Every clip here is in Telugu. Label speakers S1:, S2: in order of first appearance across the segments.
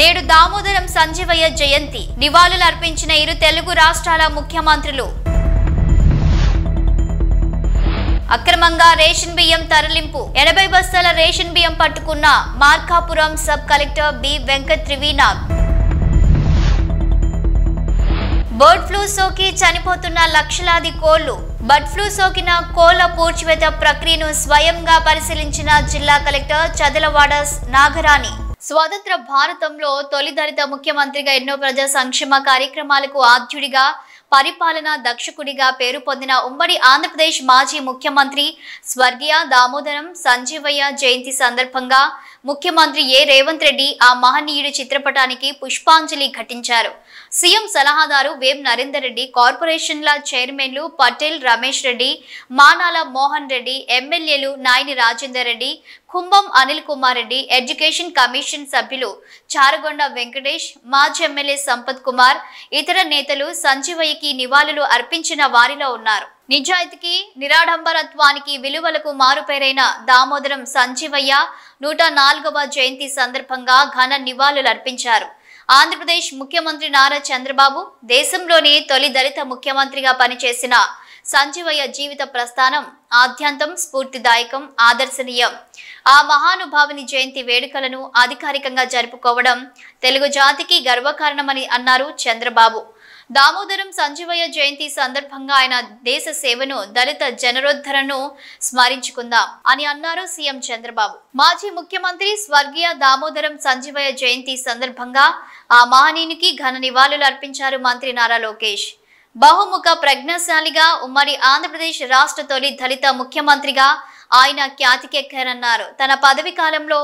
S1: నేడు దామోదరం సంజీవయ్య జయంతి నివాళులు అర్పించిన ఇరు తెలుగు రాష్ట్రాల ముఖ్యమంత్రులు. అక్రమంగా రేషన్ బియ్యం తరలింపు 80 బస్తాల రేషన్ బియ్యం పట్టుకున్న Markapuram sub collector B Venkat Trivinag. Bird flu సోకి చనిపోతున్న లక్షలాది కోళ్లు. బర్డ్ ఫ్లూ సోకిన కోళ్ల పూడ్చివేత ప్రక్రియను స్వయంగా పరిశీలించిన జిల్లా కలెక్టర్ చదలవాడ నాగరాణి. స్వతంత్ర భారతంలో తొలి దళిత ముఖ్యమంత్రిగా ఎన్నో ప్రజా సంక్షేమ కార్యక్రమాలకు ఆద్యుడిగా పరిపాలనా దక్షకుడిగా పేరు పొందిన ఉమ్మడి ఆంధ్రప్రదేశ్ మాజీ ముఖ్యమంత్రి స్వర్గీయ దామోదరం సంజీవయ్య జయంతి సందర్భంగా ముఖ్యమంత్రి ఏ రేవంత్ రెడ్డి ఆ మహనీయుడి చిత్రపటానికి పుష్పాంజలి ఘటించారు. సీఎం సలహాదారు వేం నరేందర్ రెడ్డి, కార్పొరేషన్ల చైర్మన్లు పటేల్ రమేష్ రెడ్డి, మానాల మోహన్ రెడ్డి, ఎమ్మెల్యేలు నాయని రాజేందర్ రెడ్డి, కుంభం అనిల్ కుమార్ రెడ్డి, ఎడ్యుకేషన్ కమిషన్ సభ్యులు చారగొండ వెంకటేష్, మాజీ ఎమ్మెల్యే సంపత్ కుమార్, ఇతర నేతలు సంజీవయ్యకి నివాళులు అర్పించిన వారిలో ఉన్నారు. నిజాయితీకి, నిరాడంబరత్వానికి, విలువలకు మారుపేరైన దామోదరం సంజీవయ్య 104వ జయంతి సందర్భంగా ఘన నివాళులు అర్పించారు. ఆంధ్రప్రదేశ్ ముఖ్యమంత్రి నారా చంద్రబాబు, దేశంలోని తొలి దళిత ముఖ్యమంత్రిగా పనిచేసిన సంజీవయ్య జీవిత ప్రస్థానం ఆద్యంతం స్ఫూర్తిదాయకం, ఆదర్శనీయం. ఆ మహానుభావుని జయంతి వేడుకలను అధికారికంగా జరుపుకోవడం తెలుగు జాతికి గర్వకారణమని అన్నారు చంద్రబాబు. దామోదరం సంజీవయ్య జయంతి సందర్భంగా ఆయన దేశ సేవను, దళిత జనరోద్ధరణను స్మరించుకుందాం అని అన్నారు సీఎం చంద్రబాబు. మాజీ ముఖ్యమంత్రి స్వర్గీయ దామోదరం సంజీవయ్య జయంతి సందర్భంగా ఆ మహనీయునికి ఘన నివాళులు అర్పించారు మంత్రి నారా లోకేష్. బహుముఖ ప్రజ్ఞాశాలిగా, ఉమ్మడి ఆంధ్రప్రదేశ్ రాష్ట్ర తొలి దళిత ముఖ్యమంత్రిగా ఆయన ఖ్యాతికెక్కారన్నారు. తన పదవి కాలంలో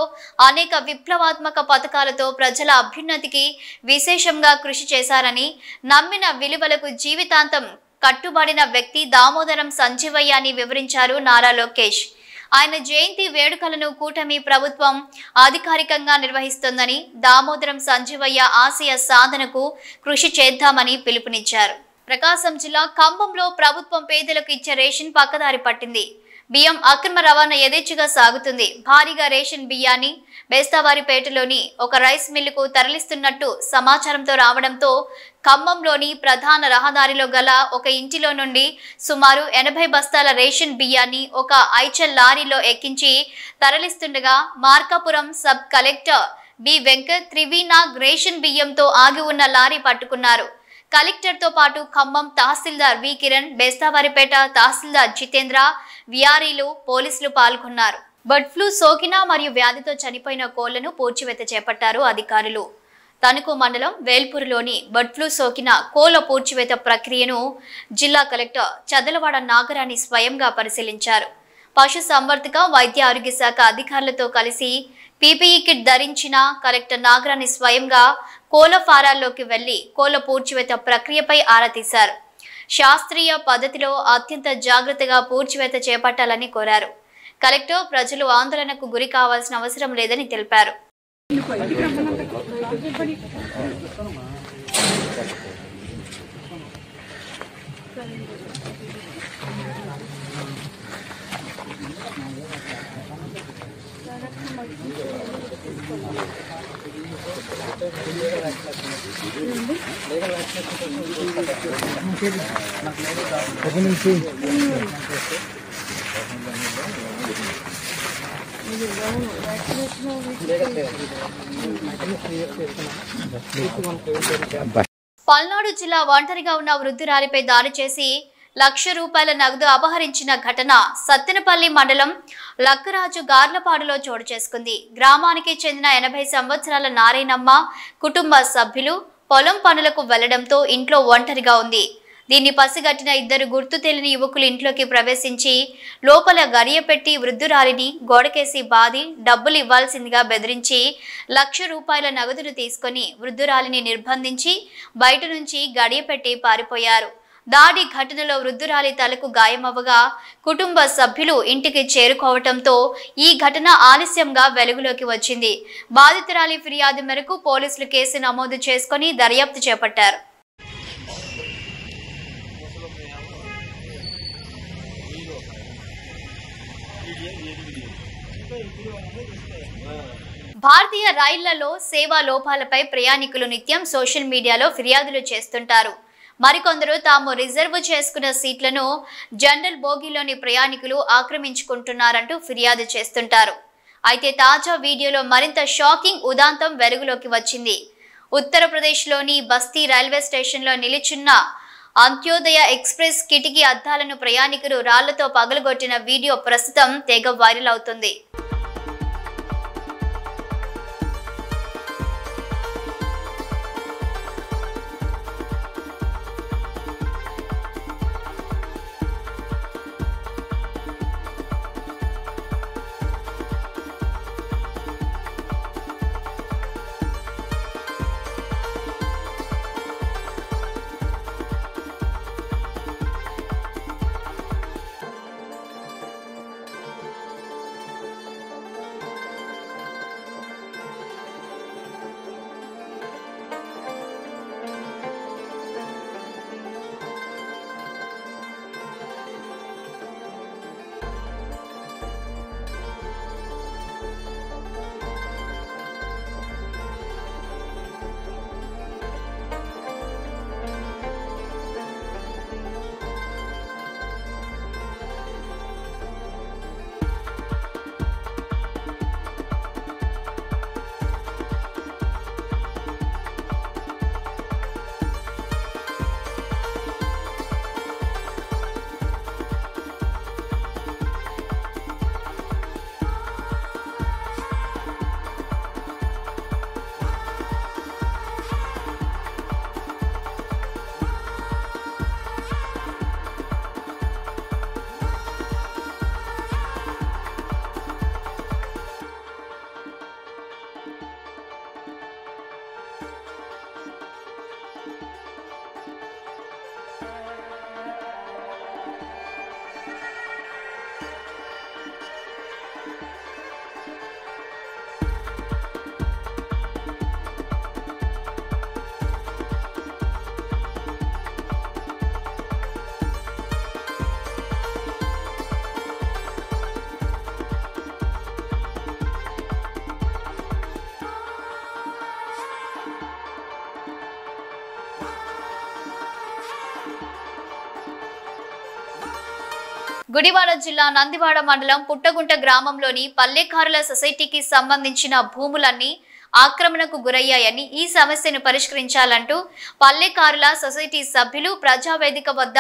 S1: అనేక విప్లవాత్మక పథకాలతో ప్రజల అభ్యున్నతికి విశేషంగా కృషి చేశారని, నమ్మిన విలువలకు జీవితాంతం కట్టుబడిన వ్యక్తి దామోదరం సంజీవయ్య అని వివరించారు నారా లోకేష్. ఆయన జయంతి వేడుకలను కూటమి ప్రభుత్వం అధికారికంగా నిర్వహిస్తోందని, దామోదరం సంజీవయ్య ఆశయ సాధనకు కృషి చేద్దామని పిలుపునిచ్చారు. ప్రకాశం జిల్లా ఖమ్మంలో ప్రభుత్వం పేదలకు ఇచ్చే రేషన్ పక్కదారి పట్టింది. బియ్యం అక్రమ రవాణా యథేచ్ఛగా సాగుతుంది. భారీగా రేషన్ బియ్యాన్ని బేస్తావారిపేటలోని ఒక రైస్ మిల్లుకు తరలిస్తున్నట్టు సమాచారంతో రావడంతో ఖమ్మంలోని ప్రధాన రహదారిలో గల ఒక ఇంటిలో నుండి సుమారు 80 బస్తాల రేషన్ బియ్యాన్ని ఒక ఐచల్ లారీలో ఎక్కించి తరలిస్తుండగా Markapuram sub collector B Venkat Trivinag ration బియ్యంతో ఆగి ఉన్న లారీ పట్టుకున్నారు. కలెక్టర్ తో పాటు ఖమ్మం తహసీల్దార్ వి కిరణ్, బేస్తావారిపేట తహసీల్దార్ జితేంద్ర, విఆర్ఈలు, పోలీసులు పాల్గొన్నారు. బర్డ్ ఫ్లూ సోకిన మరియు వ్యాధితో చనిపోయిన కోళ్లను పూడ్చివేత చేపట్టారు అధికారులు. తణుకు మండలం వేల్పూరులోని బర్డ్ ఫ్లూ సోకిన కోళ్ల పూడ్చివేత ప్రక్రియను జిల్లా కలెక్టర్ చదలవాడ నాగరాణి స్వయంగా పరిశీలించారు. పశు సంవర్ధక, వైద్య ఆరోగ్య శాఖ అధికారులతో కలిసి పీపీఈ కిట్ ధరించిన కలెక్టర్ నాగరాణి స్వయంగా కోళ్ల ఫారాల్లోకి వెళ్లి కోళ్ల పూడ్చివేత ప్రక్రియపై ఆరా తీశారు. శాస్త్రీయ పద్ధతిలో అత్యంత జాగ్రత్తగా పూడ్చివేత చేపట్టాలని కోరారు. కలెక్టర్ ప్రజలు ఆందోళనకు గురి కావాల్సిన అవసరం లేదని తెలిపారు. పల్నాడు జిల్లా ఒంటరిగా ఉన్న వృద్ధురాలిపై దాడి చేసి ₹1,00,000 నగదు అపహరించిన ఘటన సత్తెనపల్లి మండలం లక్కరాజు గార్లపాడులో చోటు చేసుకుంది. గ్రామానికి చెందిన 80 సంవత్సరాల నారాయణమ్మ కుటుంబ సభ్యులు పొలం పనులకు వెళ్లడంతో ఇంట్లో ఒంటరిగా ఉంది. దీన్ని పసిగట్టిన 2 గుర్తు తెలియని యువకులు ఇంట్లోకి ప్రవేశించి లోపల గడియపెట్టి వృద్ధురాలిని గోడకేసి బాది డబ్బులు ఇవ్వాల్సిందిగా బెదిరించి ₹1,00,000 నగదును తీసుకుని వృద్ధురాలిని నిర్బంధించి బయట నుంచి గడియపెట్టి పారిపోయారు. దాడి ఘటనలో వృద్ధురాలి తలకు గాయమవ్వగా కుటుంబ సభ్యులు ఇంటికి చేరుకోవడంతో ఈ ఘటన ఆలస్యంగా వెలుగులోకి వచ్చింది. బాధితురాలి ఫిర్యాదు మేరకు పోలీసులు కేసు నమోదు చేసుకుని దర్యాప్తు చేపట్టారు. భారతీయ రైళ్లలో సేవా లోపాలపై ప్రయాణికులు నిత్యం సోషల్ మీడియాలో ఫిర్యాదులు చేస్తుంటారు. మరికొందరు తాము రిజర్వ్ చేసుకున్న సీట్లను జనరల్ బోగీలోని ప్రయాణికులు ఆక్రమించుకుంటున్నారంటూ ఫిర్యాదు చేస్తుంటారు. అయితే తాజా వీడియోలో మరింత షాకింగ్ ఉదాంతం వెలుగులోకి వచ్చింది. ఉత్తరప్రదేశ్లోని బస్తీ రైల్వే స్టేషన్లో నిలిచున్న అంత్యోదయ ఎక్స్ప్రెస్ కిటికీ అద్దాలను ప్రయాణికులు రాళ్లతో పగలగొట్టిన వీడియో ప్రస్తుతం తెగ వైరల్ అవుతుంది. గుడివాడ జిల్లా నందివాడ మండలం పుట్టగుంట గ్రామంలోని పల్లెకారుల సొసైటీకి సంబంధించిన భూములన్నీ ఆక్రమణకు గురయ్యాయని, ఈ సమస్యను పరిష్కరించాలంటూ పల్లెకారుల సొసైటీ సభ్యులు ప్రజావేదిక వద్ద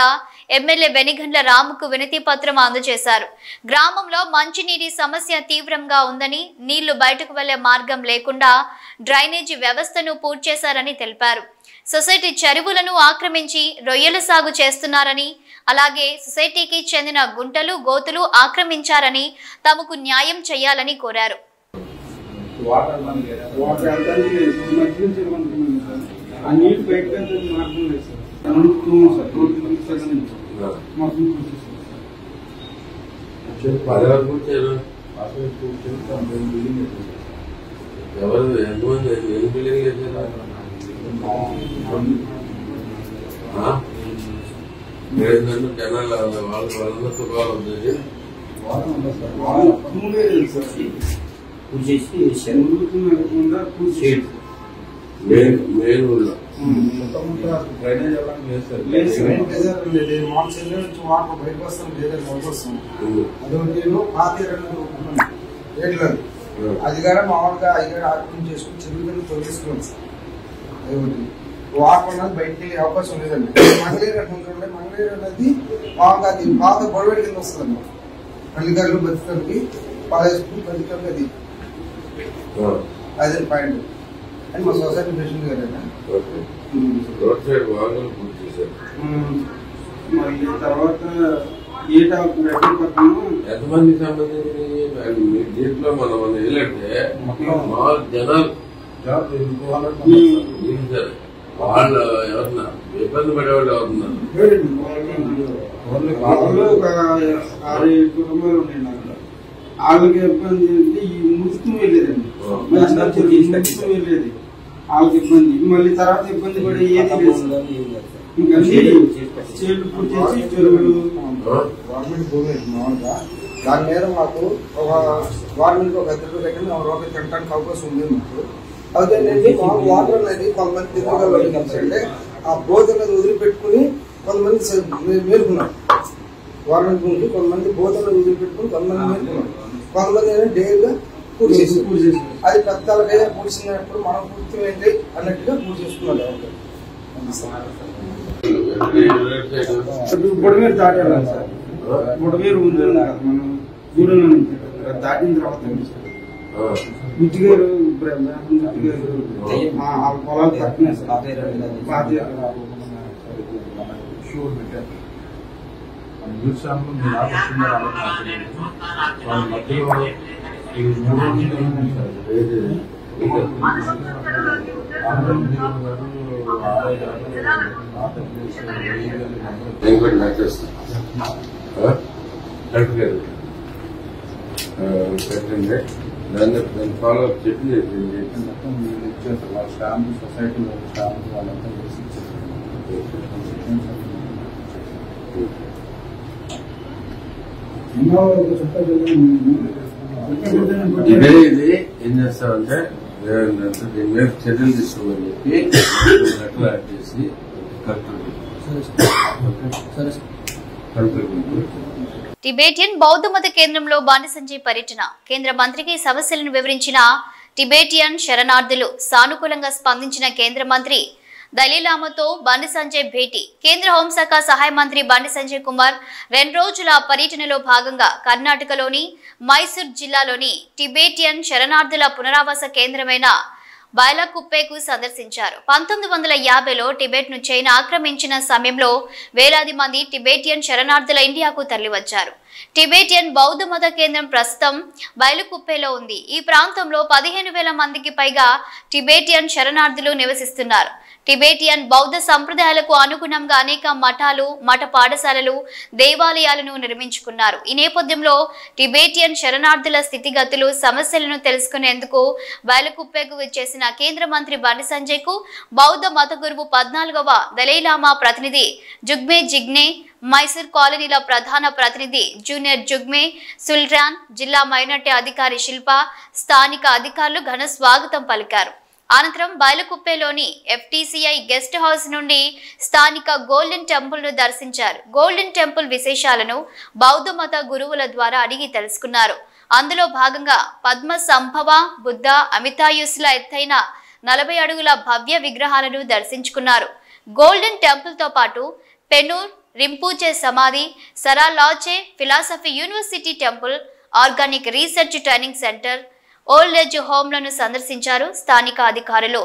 S1: ఎమ్మెల్యే వెనిగండ్ల రాముకు వినతి పత్రం అందజేశారు. గ్రామంలో మంచినీటి సమస్య తీవ్రంగా ఉందని, నీళ్లు బయటకు వెళ్లే మార్గం లేకుండా డ్రైనేజీ వ్యవస్థను పూర్తి చేశారని తెలిపారు. సొసైటీ చెరువులను ఆక్రమించి రొయ్యల సాగు చేస్తున్నారని, అలాగే సొసైటీకి చెందిన గుంటలు గోతులు ఆక్రమించారని తమకు న్యాయం చేయాలని కోరారు.
S2: అధికారం మామూలుగా అధికారం ఆక్రమణ చేసుకుని చెరువులను తొలగిస్తున్నాం సార్. వాటర్ అనేది బయటికి వెళ్ళే అవకాశం లేదండి. మంగళగిరి అట్లా మంగళగిరి అనేది మామూలుగా అది పాత గొడవడి కింద వస్తుందండి. పల్లికారులు బతుకానికి పాలేసుకుని బతుకానికి అది అదే పాయింట్ అని మా సొసైటీ ప్రెసిడెంట్ గారు. మళ్ళీ తర్వాత
S3: ఎంతమంది సంబంధించి దీంట్లో మనం వెళ్ళంటే జనాలు వాళ్ళు ఎవరన్నా ఇబ్బంది పడేవాళ్ళు ఎవరున్నారు?
S2: ఒక 6-7 కుటుంబాలు ఉన్నాయి. వాళ్ళకి ఇబ్బంది అంటే ఈ ముసుకు వెళ్ళేదండి. ముసుకు వెళ్ళేది వాళ్ళకి ఇబ్బంది. మళ్ళీ తర్వాత ఇబ్బంది పడే ఏది లేదు. ఇంకా చేలు పూర్తి చేసి చెరువులు గవర్నమెంట్ భూమి మామూలుగా దాని మీద మాకు ఒక వారానికి ఒక 10 రూపాయలు దగ్గర 1 రూపాయి తినడానికి అవకాశం ఉంది మాకు. అదేనండి మాకు వాటర్ అనేది కొంతమంది తిరగలంటే ఆ బోధన వదిలిపెట్టుకుని కొంతమంది మేలుకున్నారు. వారం నుంచి కొంతమంది బోధన వదిలిపెట్టుకుని కొంతమంది మేలుకున్నారు. కొంతమంది ఏంటంటే డేగా పూర్తి చేసి అది పెద్దలకైనా పూడ్చినప్పుడు మనం పూర్తి ఏంటి అన్నట్టుగా పూర్తి చేసుకున్నాం. బుడమేరు దాటాలి సార్. బుడమేరు ఉంది మనం గూడెం దాటిన తర్వాత గుజ్జిగారు పొలాలు తక్కువ
S3: పెట్టండి. దాన్ని ఫాలో అప్ చెప్పి
S4: స్టాంప్ సొసైటీలో స్టాంప్ వాళ్ళంతా చేసి
S3: ఇదే ఇది ఏం చేస్తామంటే దీని మీద చర్యలు తీసుకోమని చెప్పి లెటర్ యాడ్ చేసి
S1: టిబేటియన్ బౌద్ధ మత కేంద్రంలో బండి సంజయ్ పర్యటన. కేంద్ర మంత్రికి సమస్యలను వివరించిన టిబేటియన్ శరణార్థులు. సానుకూలంగా స్పందించిన కేంద్ర మంత్రి దలీలామాతో బండి సంజయ్ భేటీ. కేంద్ర హోంశాఖ సహాయ మంత్రి బండి సంజయ్ కుమార్ 2 రోజుల పర్యటనలో భాగంగా కర్ణాటకలోని మైసూర్ జిల్లాలోని టిబేటియన్ శరణార్థుల పునరావాస కేంద్రమైన బైలాకుప్పెకు సందర్శించారు. 1950లో టిబెట్ ను చైనా ఆక్రమించిన సమయంలో వేలాది మంది టిబెటియన్ శరణార్థుల ఇండియాకు తరలివచ్చారు. టిబెటియన్ బౌద్ధ మత కేంద్రం ప్రస్తుతం బైలాకుప్పెలో ఉంది. ఈ ప్రాంతంలో 15,000 మందికి పైగా టిబెటియన్ శరణార్థులు నివసిస్తున్నారు. టిబెటియన్ బౌద్ధ సంప్రదాయాలకు అనుగుణంగా అనేక మఠాలు, మఠ పాఠశాలలు, దేవాలయాలను నిర్మించుకున్నారు. ఈ నేపథ్యంలో టిబెటియన్ శరణార్థుల స్థితిగతులు, సమస్యలను తెలుసుకునేందుకు బైలాకుప్పెకు వచ్చేసిన కేంద్ర మంత్రి బండి సంజయ్ కు బౌద్ధ మత గురువు 14వ దలైలామా ప్రతినిధి జుగ్మే జిగ్నే, మైసూర్ కాలనీల ప్రధాన ప్రతినిధి జూనియర్ జుగ్మే సుల్రాన్, జిల్లా మైనార్టీ అధికారి శిల్ప, స్థానిక అధికారులు ఘన స్వాగతం పలికారు. అనంతరం బైలాకుప్పెలోని FTCI గెస్ట్ హౌస్ నుండి స్థానిక గోల్డెన్ టెంపుల్ ను దర్శించారు. గోల్డెన్ టెంపుల్ విశేషాలను బౌద్ధ మత గురువుల ద్వారా అడిగి తెలుసుకున్నారు. అందులో భాగంగా పద్మ సంభవ, బుద్ధ, అమితాయుస్ల ఎత్తైన 40 అడుగుల భవ్య విగ్రహాలను దర్శించుకున్నారు. గోల్డెన్ టెంపుల్ తో పాటు పెనూర్ రింపూచే సమాధి, సరాలాచే philosophy university temple, organic research training centre, old age హోమ్లను సందర్శించారు స్థానిక అధికారులు.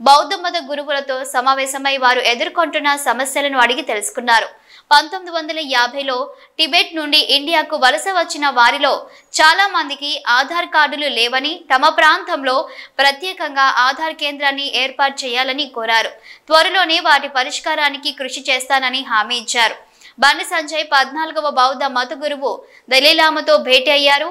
S1: బౌద్ధ మత గురువులతో సమావేశమై వారు ఎదుర్కొంటున్న సమస్యలను అడిగి తెలుసుకున్నారు. 1950లో టిబెట్ నుండి ఇండియాకు వలస వచ్చిన వారిలో చాలా మందికి ఆధార్ కార్డులు లేవని, తమ ప్రాంతంలో ప్రత్యేకంగా ఆధార్ కేంద్రాన్ని ఏర్పాటు చేయాలని కోరారు. త్వరలోనే వాటి పరిష్కారానికి కృషి చేస్తానని హామీ ఇచ్చారు. బండి సంజయ్ 14వ బౌద్ధ మత గురువు దలైలామాతో భేటీ అయ్యారు.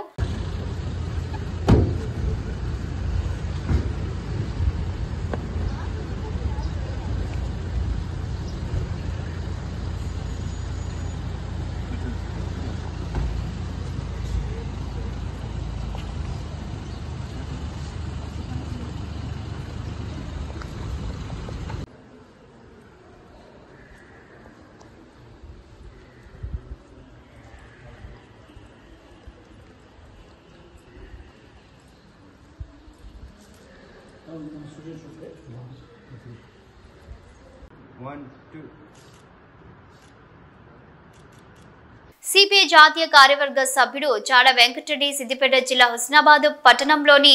S1: సిపిఐ జాతీయ కార్యవర్గ సభ్యుడు చాడ వెంకటరెడ్డి సిద్దిపేట జిల్లా హుస్నాబాద్ పట్టణంలోని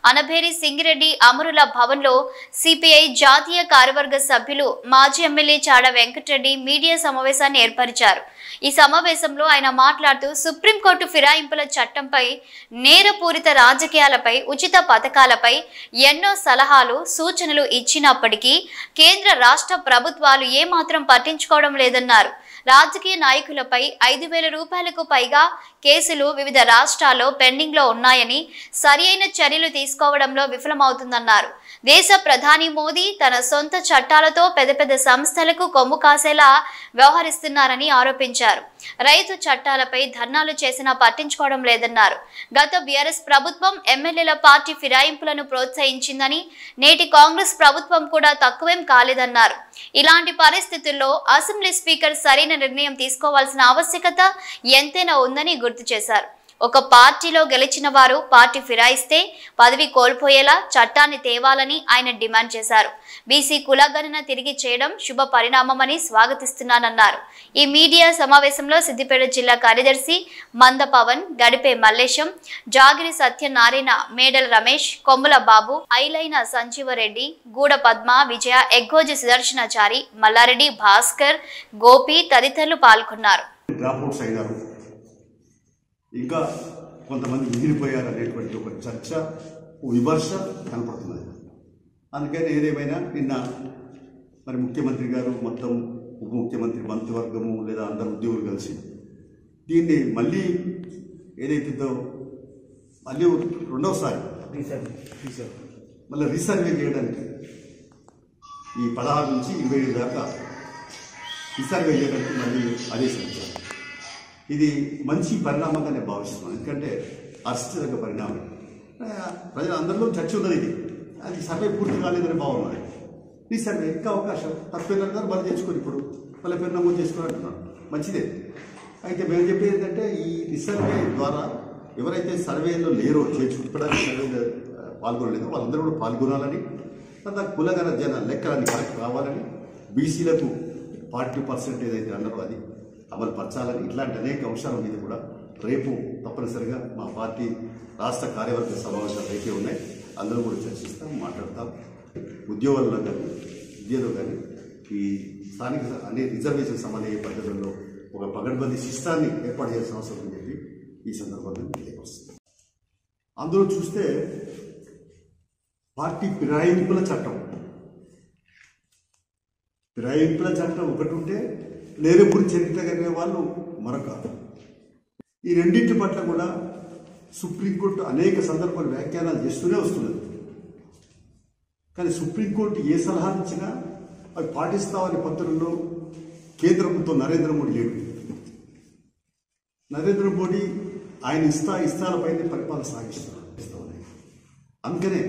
S1: అనభేరి సింగిరెడ్డి అమరుల భవన్లో సిపిఐ జాతీయ కార్యవర్గ సభ్యులు మాజీ ఎమ్మెల్యే చాడ వెంకటరెడ్డి మీడియా సమావేశాన్ని ఏర్పరిచారు. ఈ సమావేశంలో ఆయన మాట్లాడుతూ సుప్రీంకోర్టు ఫిరాయింపుల చట్టంపై, నేరపూరిత రాజకీయాలపై, ఉచిత పథకాలపై ఎన్నో సలహాలు, సూచనలు ఇచ్చినప్పటికీ కేంద్ర రాష్ట్ర ప్రభుత్వాలు ఏమాత్రం పట్టించుకోవడం లేదన్నారు. రాజకీయ నాయకులపై 5,000 రూపాయలకు పైగా కేసులు వివిధ రాష్ట్రాల్లో పెండింగ్ లో ఉన్నాయని, సరియైన చర్యలు తీసుకోవడంలో విఫలమవుతుందన్నారు. దేశ ప్రధాని మోదీ తన సొంత చట్టాలతో పెద్ద పెద్ద సంస్థలకు కొమ్ము కాసేలా వ్యవహరిస్తున్నారని ఆరోపించారు. రైతు చట్టాలపై ధర్నాలు చేసినా పట్టించుకోవడం లేదన్నారు. గత బీఆర్ఎస్ ప్రభుత్వం ఎమ్మెల్యేల పార్టీ ఫిరాయింపులను ప్రోత్సహించిందని, నేటి కాంగ్రెస్ ప్రభుత్వం కూడా తక్కువేం కాలేదన్నారు. ఇలాంటి పరిస్థితుల్లో అసెంబ్లీ స్పీకర్ సరైన నిర్ణయం తీసుకోవాల్సిన ఆవశ్యకత ఎంతైనా ఉందని గుర్తు చేశారు. ఒక పార్టీలో గెలిచిన వారు పార్టీ ఫిరాయిస్తే పదవి కోల్పోయేలా చట్టాన్ని తేవాలని ఆయన డిమాండ్ చేశారు. బీసీ కులగణన తిరిగి చేయడం శుభ పరిణామమని స్వాగతిస్తున్నానన్నారు. ఈ మీడియా సమావేశంలో సిద్దిపేట జిల్లా కార్యదర్శి మంద పవన్, గడిపే మల్లేశం, జాగిరి సత్యనారాయణ, మేడల రమేష్, కొమ్ముల బాబు, ఐలైన సంజీవరెడ్డి, గూడ పద్మ, విజయ, ఎగ్గోజి సుదర్శనాచారి, మల్లారెడ్డి, భాస్కర్, గోపి తదితరులు పాల్గొన్నారు.
S5: ఇంకా కొంతమంది మిగిలిపోయారు అనేటువంటి ఒక చర్చ, విమర్శ కనపడుతున్నది. అందుకని ఏదేమైనా నిన్న మరి ముఖ్యమంత్రి గారు మొత్తం ఉప ముఖ్యమంత్రి మంత్రివర్గము లేదా అందరు ఉద్యోగులు కలిసి దీన్ని మళ్ళీ ఏదైతుందో మళ్ళీ రెండవసారి మళ్ళీ రీసర్వే చేయడానికి ఈ 16 నుంచి 27 దాకా రీసర్వే చేయడానికి మళ్ళీ ఆదేశించారు. ఇది మంచి పరిణామంగా నేను భావిస్తున్నాను. ఎందుకంటే హర్షించదగ్గ పరిణామం. ప్రజలందరిలో చర్చ ఉన్నది. ఇది అది సర్వే పూర్తి కాలేదని బాగున్నది. ఈ సర్వే ఇంకా అవకాశం తప్పేదారు మళ్ళీ తెచ్చుకొని ఇప్పుడు మళ్ళీ పేరు నమోదు చేసుకుని అంటున్నాను. మంచిదే. అయితే మేము చెప్పేది ఏంటంటే ఈ రీసర్వే ద్వారా ఎవరైతే సర్వేలో లేరో చేర్చుకోవడానికి సర్వేలో పాల్గొనలేదో వాళ్ళందరూ కూడా పాల్గొనాలని, తర్వాత కులగణ జన లెక్కలన్నీ కరెక్ట్ కావాలని, బీసీలకు 40% ఏదైతే అన్నారో అది అమలు పరచాలని, ఇట్లాంటి అనేక అంశాల మీద కూడా రేపు తప్పనిసరిగా మా పార్టీ రాష్ట్ర కార్యవర్గ సమావేశాలు అయితే ఉన్నాయి. అందరూ కూడా చర్చిస్తాం, మాట్లాడతాం. ఉద్యోగుల్లో కానీ విద్యలో కానీ ఈ స్థానిక అనే రిజర్వేషన్ సంబంధించిన పద్ధతుల్లో ఒక పగడ్బందీ సిస్టాన్ని ఏర్పాటు చేయాల్సిన అవసరం అని చెప్పి ఈ సందర్భంగా తెలియపరుస్తుంది. అందులో చూస్తే పార్టీ ఫిరాయింపుల చట్టం ఒకటి ఉంటే నేరెప్పుడు చరిత్ర కలిగిన వాళ్ళు మరొక. ఈ రెండింటి పట్ల కూడా సుప్రీంకోర్టు అనేక సందర్భాలు వ్యాఖ్యానాలు చేస్తూనే వస్తున్నది. కానీ సుప్రీంకోర్టు ఏ సలహా ఇచ్చినా అవి పాటిస్తామనే పత్రంలో కేంద్ర ప్రభుత్వం నరేంద్ర మోడీ లేడు. నరేంద్ర మోడీ ఆయన ఇష్టాలపైనే పరిపాలన సాగిస్తున్నారు. అందుకనే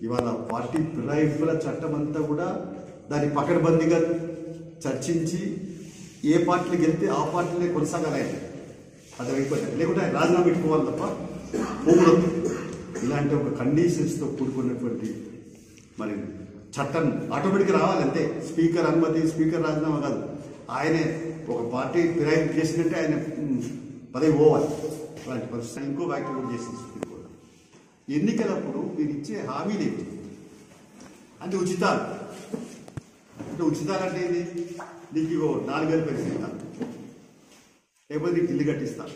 S5: ఇవాళ పార్టీ ఫిరాయింపుల చట్టం అంతా కూడా దాన్ని పకడ్బందీగా చర్చించి ఏ పార్టీలకు వెళ్తే ఆ పార్టీలే కొనసాగాలి. అది అయిపోయింది. లేకుంటే ఆయన రాజీనామా పెట్టుకోవాలి తప్ప పోకూడదు. ఇలాంటి ఒక కండిషన్స్తో కూడుకున్నటువంటి మరి చట్టం ఆటోమేటిక్గా రావాలి. అంతే. స్పీకర్ అనుమతి, స్పీకర్ రాజీనామా కాదు. ఆయనే ఒక పార్టీ ఫిరాయింపు చేసినట్టే ఆయన పదవి పోవాలి. అలాంటి పరిస్థితి ఇంకో వ్యాఖ్య కూడా చేసింది సుప్రీంకోర్టు. ఎన్నికలప్పుడు మీరు ఇచ్చే హామీలు ఏంటి అంటే ఉచితాలు. అంటే ఉచితాలు అంటే ఏంటి? నీకు 4 వేలు పెన్షన్ ఇస్తాను, లేకపోతే నీకు ఇల్లు కట్టిస్తాను.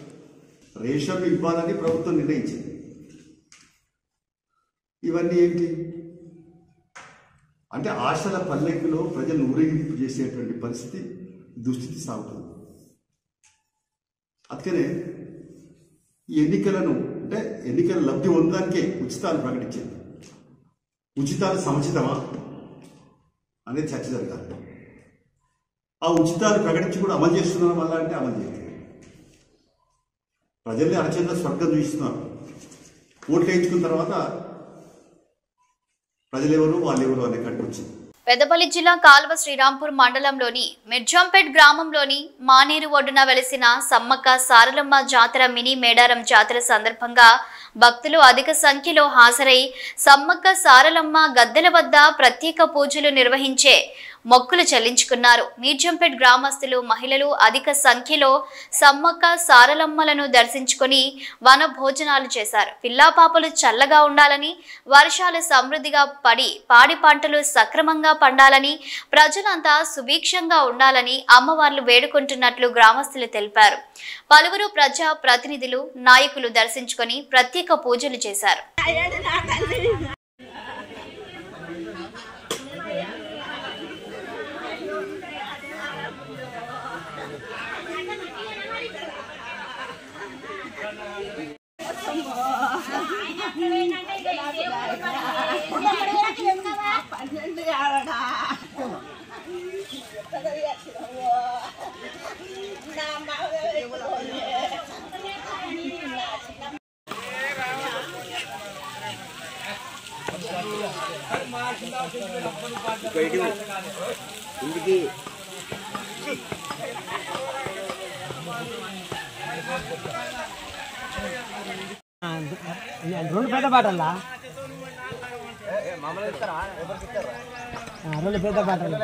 S5: రేషన్లు ఇవ్వాలని ప్రభుత్వం నిర్ణయించింది. ఇవన్నీ ఏంటి అంటే ఆశల పల్లెకులో ప్రజలను ఊరేగింపు చేసేటువంటి పరిస్థితి, దుస్థితి సాగుతుంది. అందుకనే ఈ ఎన్నికలను అంటే ఎన్నికల లబ్ధి పొందడానికే ఉచితాలు ప్రకటించింది. ఉచితాలు సముచితమా అనేది చర్చ జరగాలి. ఆ ఉచితాలు ప్రకటించి కూడా అమలు చేస్తున్నారు వల్ల అంటే అమలు చేయలేదు. ప్రజల్ని అరచేత స్వర్గం చూపిస్తున్నారు. ఓట్లు వేయించుకున్న తర్వాత ప్రజలెవరు వాళ్ళెవరు అనే కాడికి వచ్చింది.
S1: పెద్దపల్లి జిల్లా కాల్వ శ్రీరాంపూర్ మండలంలోని మిర్జంపేట్ గ్రామంలోని మానేరు ఒడ్డున వెలిసిన సమ్మక్క సారలమ్మ జాతర మినీ మేడారం జాతర సందర్భంగా భక్తులు అధిక సంఖ్యలో హాజరై సమ్మక్క సారలమ్మ గద్దెల వద్ద ప్రత్యేక పూజలు నిర్వహించే మొక్కులు చెల్లించుకున్నారు. మిర్జంపేట్ గ్రామస్తులు, మహిళలు అధిక సంఖ్యలో సమ్మక్క సారలమ్మలను దర్శించుకుని వన భోజనాలు చేశారు. పిల్లాపాపలు చల్లగా ఉండాలని, వర్షాలు సమృద్ధిగా పడి పాడి పంటలు సక్రమంగా పండాలని, ప్రజలంతా సుభిక్షంగా ఉండాలని అమ్మవార్లు వేడుకుంటున్నట్లు గ్రామస్తులు తెలిపారు. పలువురు ప్రజా ప్రతినిధులు, నాయకులు దర్శించుకుని ప్రత్యేక పూజలు చేశారు.
S6: రెండు పెద్ద బాటల్లా రెండు పెద్ద బాటలు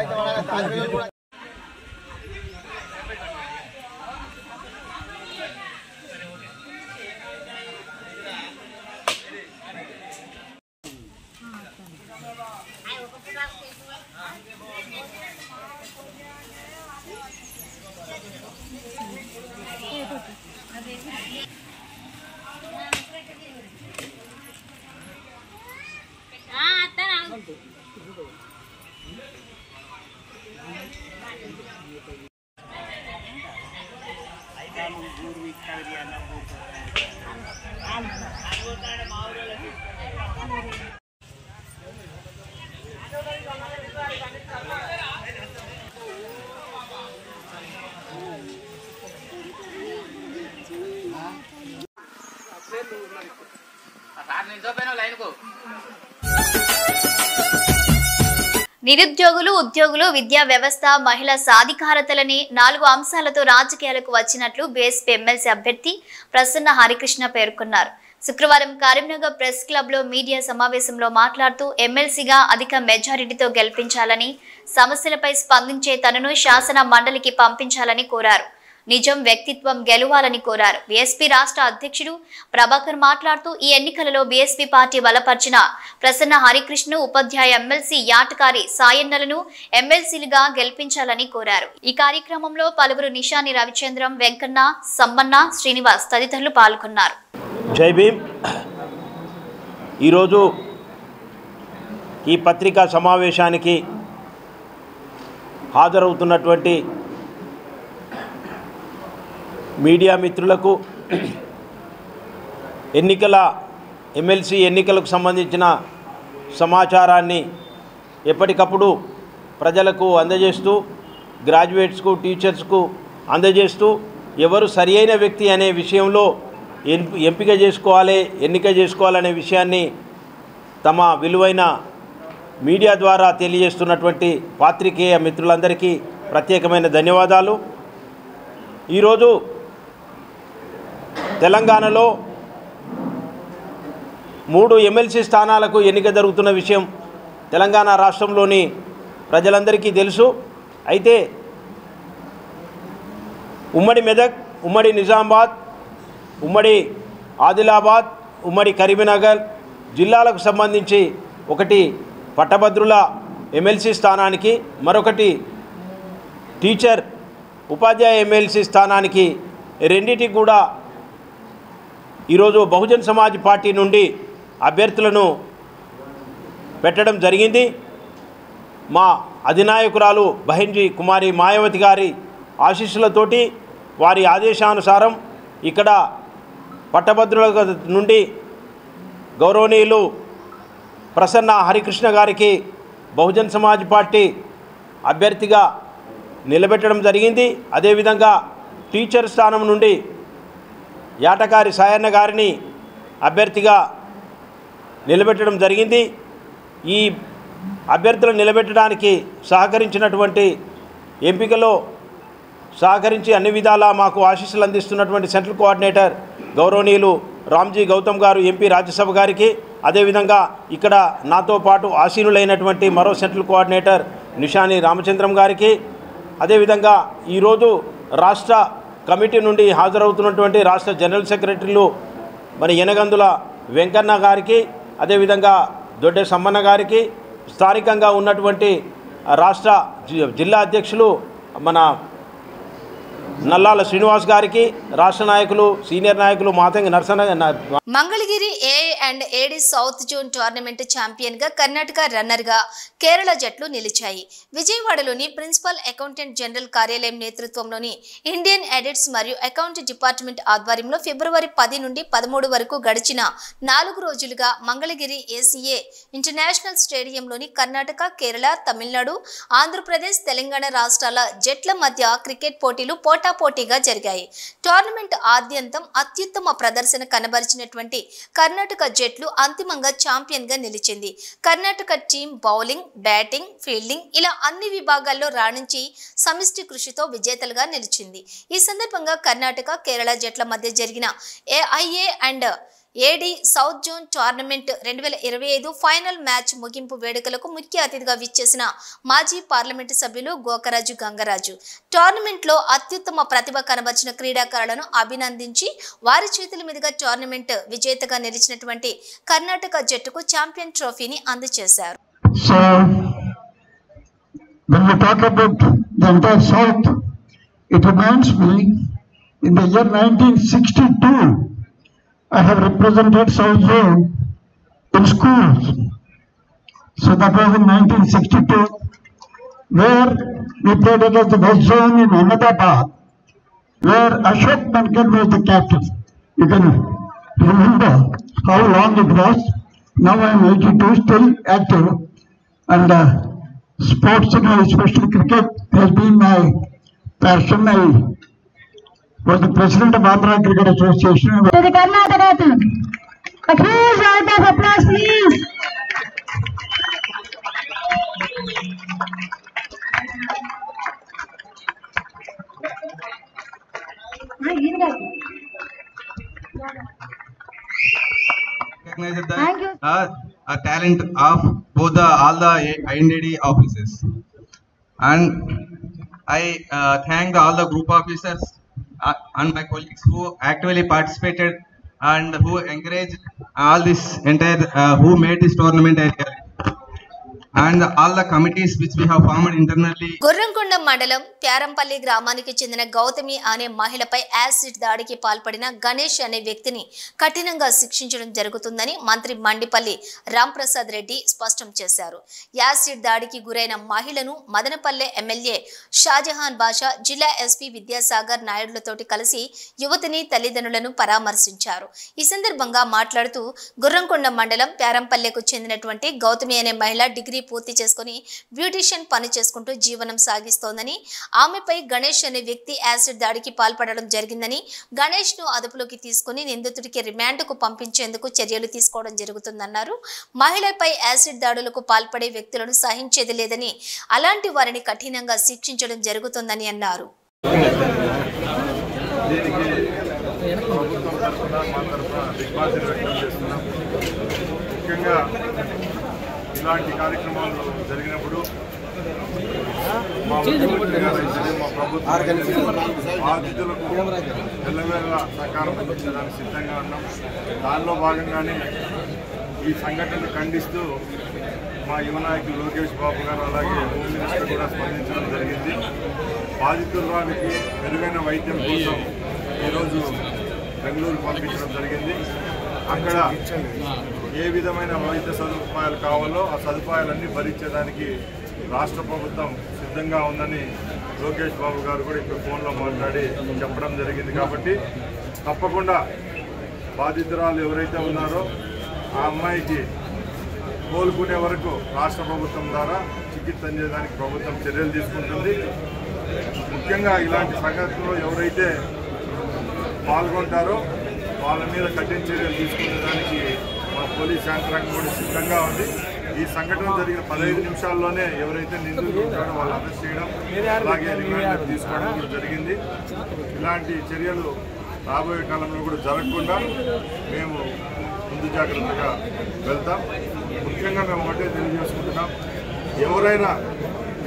S1: నిరుద్యోగులు, ఉద్యోగులు, విద్యా వ్యవస్థ, మహిళా సాధికారతలని 4 అంశాలతో రాజకీయాలకు వచ్చినట్లు బీఎస్పీ ఎమ్మెల్సీ అభ్యర్థి ప్రసన్న హరికృష్ణ పేర్కొన్నారు. శుక్రవారం కరీంనగర్ ప్రెస్ క్లబ్ లో మీడియా సమావేశంలో మాట్లాడుతూ ఎమ్మెల్సీగా అధిక మెజారిటీతో గెలిపించాలని, సమస్యలపై స్పందించే తనను శాసన మండలికి పంపించాలని కోరారు. నిజం వ్యక్తిత్వం గెలవాలని కోరారు. బీఎస్పీ రాష్ట్ర అధ్యక్షుడు ప్రభాకర్ మాట్లాడుతూ ఈ ఎన్నికలలో బీఎస్పీ పార్టీ బలపరిచిన ప్రసన్న హరికృష్ణ, ఉపాధ్యాయ ఎమ్మెల్సీ యాటకారి సాయన్నలను ఎమ్మెల్సీలుగా గెలిపించాలని కోరారు. ఈ కార్యక్రమంలో పలువురు నిషాని రవిచంద్రం, వెంకన్న, సమ్మన్న, శ్రీనివాస్ తదితరులు పాల్గొన్నారు.
S7: జై భీమ్. ఈరోజు ఈ పత్రికా సమావేశానికి హాజరవుతున్నటువంటి మీడియా మిత్రులకు, ఎమ్మెల్సీ ఎన్నికలకు సంబంధించిన సమాచారాన్ని ఎప్పటికప్పుడు ప్రజలకు అందజేస్తూ, గ్రాడ్యుయేట్స్కు, టీచర్స్కు అందజేస్తూ, ఎవరు సరి అయిన వ్యక్తి అనే విషయంలో ఎంపిక చేసుకోవాలి, ఎన్నిక చేసుకోవాలనే విషయాన్ని తమ విలువైన మీడియా ద్వారా తెలియజేస్తున్నటువంటి పాత్రికేయ మిత్రులందరికీ ప్రత్యేకమైన ధన్యవాదాలు. ఈరోజు తెలంగాణలో 3 ఎమ్మెల్సీ స్థానాలకు ఎన్నిక జరుగుతున్న విషయం తెలంగాణ రాష్ట్రంలోని ప్రజలందరికీ తెలుసు. అయితే ఉమ్మడి మెదక్, ఉమ్మడి నిజామాబాద్, ఉమ్మడి ఆదిలాబాద్, ఉమ్మడి కరీంనగర్ జిల్లాలకు సంబంధించి ఒకటి పట్టభద్రుల ఎమ్మెల్సీ స్థానానికి, మరొకటి టీచర్ ఉపాధ్యాయ ఎమ్మెల్సీ స్థానానికి, రెండింటికి కూడా ఈరోజు బహుజన్ సమాజ్ పార్టీ నుండి అభ్యర్థులను పెట్టడం జరిగింది. మా అధినాయకురాలు బహెన్జీ కుమారి మాయావతి గారి ఆశీస్సులతోటి, వారి ఆదేశానుసారం ఇక్కడ పట్టభద్రుల నుండి గౌరవనీయులు ప్రసన్న హరికృష్ణ గారికి బహుజన్ సమాజ్ పార్టీ అభ్యర్థిగా నిలబెట్టడం జరిగింది. అదేవిధంగా టీచర్ స్థానం నుండి యాటకారి సాయన్న గారిని అభ్యర్థిగా నిలబెట్టడం జరిగింది. ఈ అభ్యర్థులను నిలబెట్టడానికి సహకరించినటువంటి, ఎంపికలో సహకరించి అన్ని విధాలా మాకు ఆశీస్సులు అందిస్తున్నటువంటి సెంట్రల్ కోఆర్డినేటర్ గౌరవనీయులు రామ్జీ గౌతమ్ గారు, ఎంపీ రాజ్యసభ గారికి, అదేవిధంగా ఇక్కడ నాతో పాటు ఆసీనులైనటువంటి మరో సెంట్రల్ కోఆర్డినేటర్ నిషాని రామచంద్రం గారికి, అదేవిధంగా ఈరోజు రాష్ట్ర కమిటీ నుండి హాజరవుతున్నటువంటి రాష్ట్ర జనరల్ సెక్రటరీలు మరి యనగందుల వెంకన్న గారికి, అదేవిధంగా దొడ్డే సమ్మన్న గారికి, స్థానికంగా ఉన్నటువంటి రాష్ట్ర జిల్లా అధ్యక్షులు మన నల్లాల శ్రీనివాస్ గారికి, రాష్ట్ర నాయకులు, సీనియర్ నాయకులు మాతంగి నరసన్న.
S1: మంగళగిరి ఏఏ and AD south zone tournament champion గా కర్ణాటక రన్నర్ గా కేరళ జట్లు నిలిచాయి. విజయవాడలోని ప్రిన్సిపల్ అకౌంటెంట్ జనరల్ కార్యాలయం నేతృత్వంలోని ఇండియన్ ఆడిట్స్ మరియు అకౌంట్ డిపార్ట్మెంట్ ఆధ్వర్యంలో ఫిబ్రవరి 10 నుండి 13 వరకు గడిచిన 4 రోజులుగా మంగళగిరి ఏసీఏ ఇంటర్నేషనల్ స్టేడియంలోని కర్ణాటక, కేరళ, తమిళనాడు, ఆంధ్రప్రదేశ్, తెలంగాణ రాష్ట్రాల జట్ల మధ్య క్రికెట్ పోటీలు పోటా
S8: పోటాపోటీగా జరిగాయి. టోర్నమెంట్ ఆద్యంతం అత్యుత్తమ ప్రదర్శన కనబరిచినటువంటి కర్ణాటక జట్లు అంతిమంగా ఛాంపియన్ గా నిలిచింది. Karnataka team bowling, batting, fielding ఇలా అన్ని విభాగాల్లో రాణించి సమిష్టి కృషితో విజేతలుగా నిలిచింది. ఈ సందర్భంగా కర్ణాటక, కేరళ జట్ల మధ్య జరిగిన AIA and AD south zone tournament 2025 final match ముగింపు వేడుకలకు ముఖ్య అతిథిగా విచ్చేసిన మాజీ పార్లమెంటు సభ్యులు గోకరాజు గంగరాజు టోర్నమెంట్లో అత్యుత్తమ ప్రతిభ కనబర్చిన క్రీడాకారులను అభినందించి వారి చేతుల మీదుగా టోర్నమెంట్ విజేతగా నిలిచినటువంటి కర్ణాటక జట్టుకు ఛాంపియన్ ట్రోఫీని అందజేశారు.
S9: So, when we talk about the entire South, it reminds me in the year 1962. I have represented South Zone in schools. So that was in 1962, where we played against the West Zone in Ahmedabad, where Ashok Mankar was the captain. You can remember how long it was. Now I am 82, still active, and sports, especially cricket, has been my passion. I was the president of Andhra Cricket Association.
S10: To the Karnataka team. A huge round of applause, please.
S11: Thank you. A talent of both all the INDD officers, and I thank all the group officers and my colleagues who actively participated and who encouraged all this entire who made this tournament and all the committees which we have formed internally.
S8: Gurramkonda మండలం ప్యారంపల్లి గ్రామానికి చెందిన గౌతమి అనే మహిళపై యాసిడ్ దాడికి పాల్పడిన గణేష్ అనే వ్యక్తిని కఠినంగా శిక్షించడం జరుగుతుందని మంత్రి మండిపల్లి రాంప్రసాద్ రెడ్డి స్పష్టం చేశారు. యాసిడ్ దాడికి గురైన మహిళను మదనపల్లె ఎమ్మెల్యే షాజహాన్ బాషా, జిల్లా ఎస్పీ విద్యాసాగర్ నాయుడులతోటి కలిసి యువతిని తల్లిదండ్రులను పరామర్శించారు. ఈ సందర్భంగా మాట్లాడుతూ గుర్రంకొండ మండలం ప్యారంపల్లెకు చెందినటువంటి గౌతమి అనే మహిళ డిగ్రీ పూర్తి చేసుకుని బ్యూటిషియన్ పని చేసుకుంటూ జీవనం సాగిస్తోందని, ఆమెపై గణేష్ అనే వ్యక్తి యాసిడ్ దాడికి పాల్పడడం జరిగిందని, గణేష్ ను అదుపులోకి తీసుకుని నిందితుడికి రిమాండ్కు పంపించేందుకు చర్యలు తీసుకోవడం జరుగుతుందన్నారు. మహిళపై యాసిడ్ దాడులకు పాల్పడే వ్యక్తులను సహించేది లేదని, అలాంటి వారిని కఠినంగా శిక్షించడం జరుగుతుందని అన్నారు.
S12: ఇలాంటి కార్యక్రమాలు జరిగినప్పుడు మా ముఖ్యమంత్రి గారు అయితే మా ప్రభుత్వం బాధితులకు ఎల్లవేళ సహకారం అందించడానికి సిద్ధంగా ఉన్నాం. దానిలో భాగంగానే ఈ సంఘటనను ఖండిస్తూ మా యువ నాయకులు లోకేష్ బాబు గారు అలాగే హోమ్ మినిస్టర్ కూడా స్పందించడం జరిగింది. బాధితురానికి మెరుగైన వైద్యం కోసం ఈరోజు బెంగళూరు పంపించడం జరిగింది. అక్కడ ఏ విధమైన వైద్య సదుపాయాలు కావాలో ఆ సదుపాయాలన్నీ భరించేదానికి రాష్ట్ర ప్రభుత్వం సిద్ధంగా ఉందని లోకేష్ బాబు గారు కూడా ఇప్పుడు ఫోన్లో మాట్లాడి చెప్పడం జరిగింది. కాబట్టి తప్పకుండా బాధితురాలు ఎవరైతే ఉన్నారో ఆ అమ్మాయికి కోలుకునే వరకు రాష్ట్ర ప్రభుత్వం ద్వారా చికిత్స అందేదానికి ప్రభుత్వం చర్యలు తీసుకుంటుంది. ముఖ్యంగా ఇలాంటి సంఘటనలో ఎవరైతే పాల్గొంటారో వాళ్ళ మీద కఠిన చర్యలు తీసుకునేదానికి మా పోలీస్ యంత్రాంగం కూడా సిద్ధంగా ఉంది. ఈ సంఘటన జరిగిన 15 నిమిషాల్లోనే ఎవరైతే నిందితులు ఉంటారో వాళ్ళు అరెస్ట్ చేయడం, అలాగే రిమాండ్ తీసుకోవడం కూడా జరిగింది. ఇలాంటి చర్యలు రాబోయే కాలంలో కూడా జరగకుండా మేము ముందు జాగ్రత్తగా వెళ్తాం. ముఖ్యంగా మేము ఒకటే తెలియజేసుకుంటున్నాం, ఎవరైనా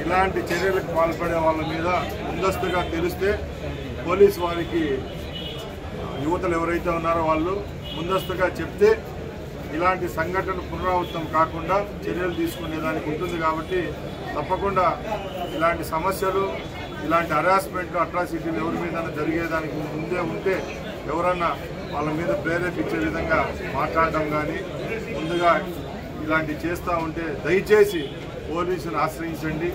S12: ఇలాంటి చర్యలకు పాల్పడే వాళ్ళ మీద ముందస్తుగా తెలిస్తే పోలీసు వారికి యువతలు ఎవరైతే ఉన్నారో వాళ్ళు ముందస్తుగా చెప్తే ఇలాంటి సంఘటన పునరావృతం కాకుండా చర్యలు తీసుకునేదానికి ఉంటుంది. కాబట్టి తప్పకుండా ఇలాంటి సమస్యలు, ఇలాంటి హరాస్మెంట్లు, అట్రాసిటీలు ఎవరి మీద జరిగేదానికి ముందే ఉంటే ఎవరన్నా వాళ్ళ మీద ప్రేరేపించే విధంగా మాట్లాడడం కానీ ముందుగా ఇలాంటి చేస్తూ ఉంటే దయచేసి పోలీసును ఆశ్రయించండి.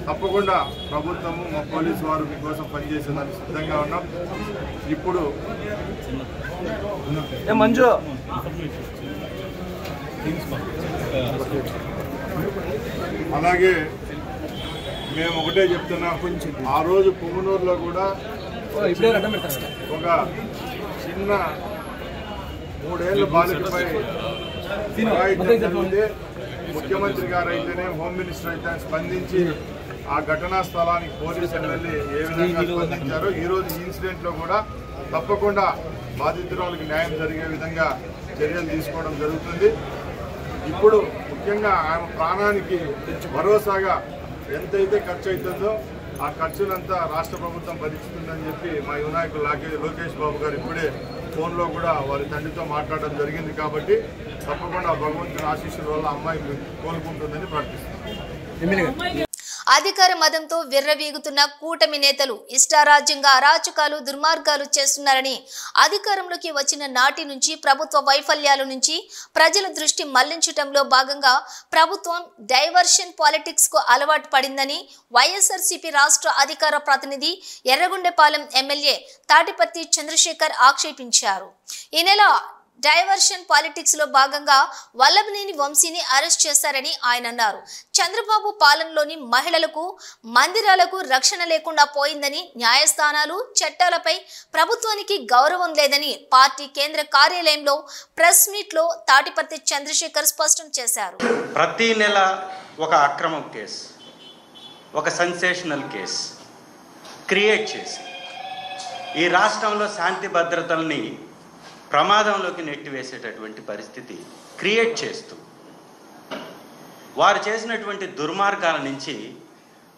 S12: తప్పకుండా ప్రభుత్వము మా పోలీసు వారు మీకోసం పనిచేసేదానికి సిద్ధంగా ఉన్నాం. ఇప్పుడు
S7: మంజు
S12: అలాగే మేము ఒకటే చెప్తున్నాం, ఆ రోజు పుంగనూరులో కూడా ఒక చిన్న 3 ఏళ్ల బాలికపై జరిగితే ముఖ్యమంత్రి గారు అయితేనే, హోమ్ మినిస్టర్ అయితే స్పందించి ఆ ఘటనా స్థలానికి పోలీసులు వెళ్ళి ఏ విధంగా స్పందించారో ఈరోజు ఈ ఇన్సిడెంట్లో కూడా తప్పకుండా బాధితురాలకు న్యాయం జరిగే విధంగా చర్యలు తీసుకోవడం జరుగుతుంది. ఇప్పుడు ముఖ్యంగా ఆమె ప్రాణానికి భరోసాగా ఎంతైతే ఖర్చు అవుతుందో ఆ ఖర్చునంతా రాష్ట్ర ప్రభుత్వం భరిస్తుందని చెప్పి మా యువ నాయకులు లోకేష్ బాబు గారు ఇప్పుడే ఫోన్లో కూడా వారి తండ్రితో మాట్లాడడం జరిగింది. కాబట్టి తప్పకుండా భగవంతుని ఆశీస్సుల వల్ల అమ్మాయి కోలుకుంటుందని ప్రార్థిస్తున్నాం.
S8: అధికార మదంతో విర్రవీగుతున్న కూటమి నేతలు ఇష్టారాజ్యంగా అరాచకాలు దుర్మార్గాలు చేస్తున్నారని, అధికారంలోకి వచ్చిన నాటి నుంచి ప్రభుత్వ వైఫల్యాల నుంచి ప్రజల దృష్టి మళ్లించడంలో భాగంగా ప్రభుత్వం డైవర్షన్ పాలిటిక్స్ కు అలవాటు పడిందని వైఎస్ఆర్సీపీ రాష్ట్ర అధికార ప్రతినిధి ఎర్రగొండపాలెం ఎమ్మెల్యే తాటిపర్తి చంద్రశేఖర్ ఆక్షేపించారు. ఈ నెల డైవర్షన్ పాలిటిక్స్ లో భాగంగా వల్లభనేని వంశీని అరెస్ట్ చేశారని ఆయన అన్నారు. చంద్రబాబు పాలనలోని మహిళలకు, మందిరాలకు రక్షణ లేకుండా పోయిందని, న్యాయస్థానాలు, చట్టాలపై ప్రభుత్వానికి గౌరవం లేదని పార్టీ కేంద్ర కార్యాలయంలో ప్రెస్ మీట్ లో తాటిపర్తి చంద్రశేఖర్ స్పష్టం చేశారు.
S13: ప్రతి నెల ఒక అక్రమం కేసు, ఒక సెన్సేషనల్ కేసు క్రియేట్ చేసి ఈ రాష్ట్రంలో శాంతి భద్రతల్ని ప్రమాదంలోకి నెట్టివేసేటటువంటి పరిస్థితి క్రియేట్ చేస్తూ వారు చేసినటువంటి దుర్మార్గాల నుంచి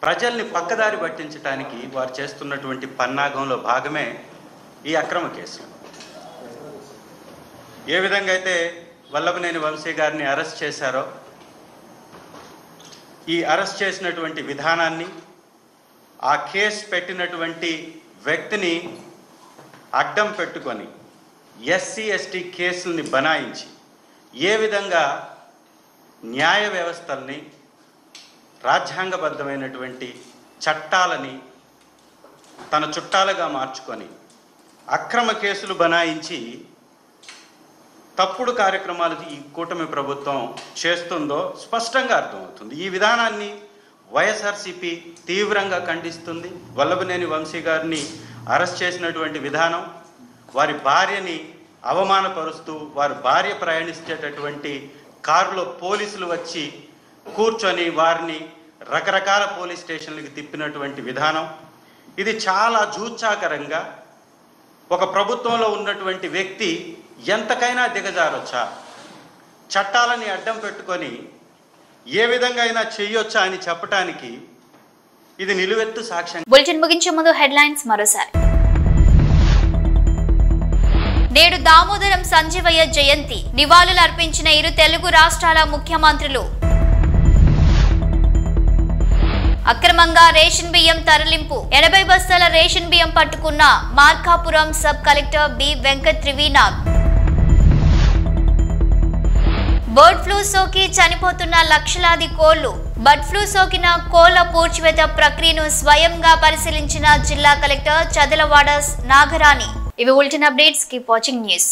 S13: ప్రజల్ని పక్కదారి పట్టించడానికి వారు చేస్తున్నటువంటి పన్నాగంలో భాగమే ఈ అక్రమ కేసులు. ఏ విధంగా అయితే వల్లభనేని వంశీ గారిని అరెస్ట్ చేశారో, ఈ అరెస్ట్ చేసినటువంటి విధానాన్ని, ఆ కేసు పెట్టినటువంటి వ్యక్తిని అడ్డం పెట్టుకొని ఎస్సీ ఎస్టీ కేసుల్ని బనాయించి ఏ విధంగా న్యాయ వ్యవస్థల్ని, రాజ్యాంగబద్ధమైనటువంటి చట్టాలని తన చుట్టాలుగా మార్చుకొని అక్రమ కేసులు బనాయించి తప్పుడు కార్యక్రమాలు ఈ కూటమి ప్రభుత్వం చేస్తుందో స్పష్టంగా అర్థమవుతుంది. ఈ విధానాన్ని వైఎస్ఆర్సీపీ తీవ్రంగా ఖండిస్తుంది. వల్లభనేని వంశీ గారిని అరెస్ట్ చేసినటువంటి విధానం, వారి భార్యని అవమానపరుస్తూ వారి భార్య ప్రయాణించేటటువంటి కారులో పోలీసులు వచ్చి కూర్చొని వారిని రకరకాల పోలీస్ స్టేషన్లకు తిప్పినటువంటి విధానం, ఇది చాలా జూచాకరంగా ఒక ప్రభుత్వంలో ఉన్నటువంటి వ్యక్తి ఎంతకైనా దిగజారొచ్చా, చట్టాలని అడ్డం పెట్టుకొని ఏ విధంగా అయినా చేయొచ్చా అని చెప్పడానికి ఇది నిలువెత్తు సాక్ష్యం.
S1: బులెటిన్ ముగించే ముందు హెడ్లైన్స్ మరోసారి. నేడు దామోదరం సంజీవయ్య జయంతి, నివాళులు అర్పించిన ఇరు తెలుగు రాష్ట్రాల ముఖ్యమంత్రులు. అక్రమంగా రేషన్ బియ్యం తరలింపు, 80 బస్తాల రేషన్ బియ్యం పట్టుకున్న Markapuram sub collector B Venkat Trivinath. Bird flu సోకి చనిపోతున్న లక్షలాది కోళ్లు, బర్డ్ ఫ్లూ సోకిన కోళ్ల పూడ్చివేత ప్రక్రియను స్వయంగా పరిశీలించిన జిల్లా కలెక్టర్ చదలవాడ నాగరాణి. ఇవి bulletin updates. Keep watching news.